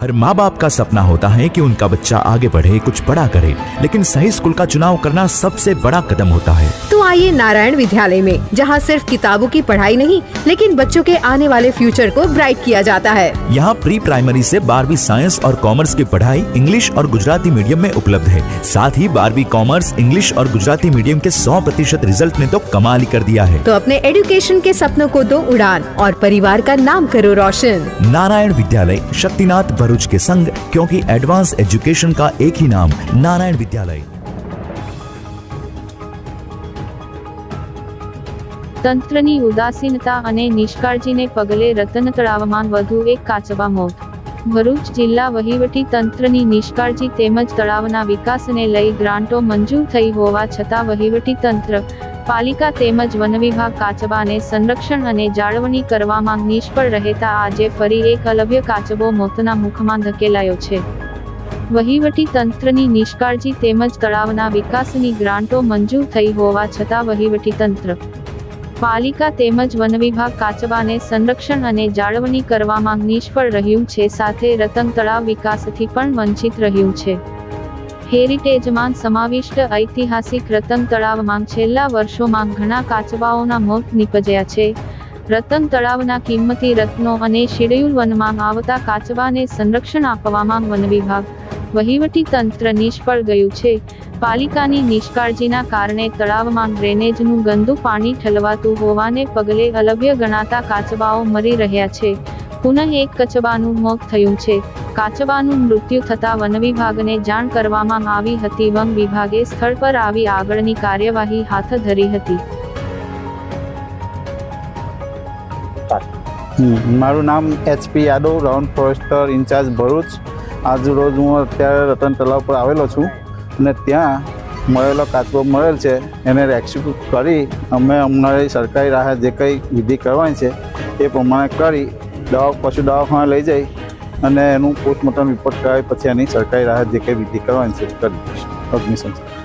हर माँ बाप का सपना होता है कि उनका बच्चा आगे बढ़े, कुछ बड़ा करे, लेकिन सही स्कूल का चुनाव करना सबसे बड़ा कदम होता है। तो आइए नारायण विद्यालय में, जहाँ सिर्फ किताबों की पढ़ाई नहीं, लेकिन बच्चों के आने वाले फ्यूचर को ब्राइट किया जाता है। यहाँ प्री प्राइमरी से 12वीं साइंस और कॉमर्स की पढ़ाई इंग्लिश और गुजराती मीडियम में उपलब्ध है। साथ ही 12वीं कॉमर्स, इंग्लिश और गुजराती मीडियम के 100% रिजल्ट ने तो कमाल ही कर दिया है। तो अपने एजुकेशन के सपनों को दो उड़ान और परिवार का नाम करो रोशन। नारायण विद्यालय, शक्तिनाथ भरूच के संग, क्योंकि एडवांस एजुकेशन का एक ही नाम, नारायण विद्यालय। તંત્રની ઉદાસીનતા અને નિષ્કાળજીને પગલે રતન તળાવમાં વધુ એક કાચબા મોત। ભરૂચ જિલ્લા વહીવટી તંત્રની નિષ્કાળજી તેમજ તળાવના વિકાસને લઈ ગ્રાન્ટો મંજૂર થઈ હોવા છતાં વહીવટી તંત્ર, પાલિકા તેમજ વન વિભાગ કાચબાને સંરક્ષણ અને જાળવણી કરવામાં નિષ્ફળ રહેતા આજે ફરી એક અલભ્ય કાચબો મોતના મુખમાં ધકેલાયો છે। વહીવટી તંત્રની નિષ્કાળજી તેમજ તળાવના વિકાસની ગ્રાન્ટો મંજૂર થઈ હોવા છતાં વહીવટી તંત્ર, પાલિકા તેમજ વન વિભાગ કાચબાને સંરક્ષણ અને જાળવણી કરવામાં નિષ્ફળ રહ્યું છે, સાથે રતન તળાવ વિકાસથી પણ વંચિત રહ્યું છે। હેરિટેજમાં સમાવિષ્ટ ઐતિહાસિક રતન તળાવમાં છેલ્લા વર્ષોમાં ઘણા કાચબાઓના મોત નીપજ્યા છે। રતન તળાવના કિંમતી રત્નો અને શિડ્યુલ વનમાં આવતા કાચબાને સંરક્ષણ આપવામાં વન વિભાગ, વહીવટી તંત્ર નિષ્ફળ ગયું છે। પાલિકાની નિષ્કાળજીના કારણે તળાવમાં ડ્રેનેજનું ગંદુ પાણી ઠલવાતું હોવાને પગલે અલભ્ય ગણાતા કાચબાઓ મરી રહ્યા છે। પુનઃ એક કચબાનું મોત થયું છે। કાચબાનું મૃત્યુ થતા વન વિભાગને જાણ કરવામાં આવી હતી। વન વિભાગે સ્થળ પર આવી આગળની કાર્યવાહી હાથ ધરી હતી। મારું નામ HP Yadav, round forester in charge Bharuch. આજ રોજ હું અત્યારે રતન તળાવ પર આવેલો છું અને ત્યાં મળેલો કાચબો મળેલ છે, એને રેસ્ક્યુ કરી અમે અમારી સરકારી રાહે જે કંઈ વિધિ કરવાની છે એ પ્રમાણે કરી પશુ દવાખાને લઈ જઈ અને એનું પોસ્ટમોર્ટમ રિપોર્ટ કરાવી પછી એની સરકારી રાહે જે કંઈ વિધિ કરવાની છે કરી દઈશું। અગ્નિ સંસ્કાર।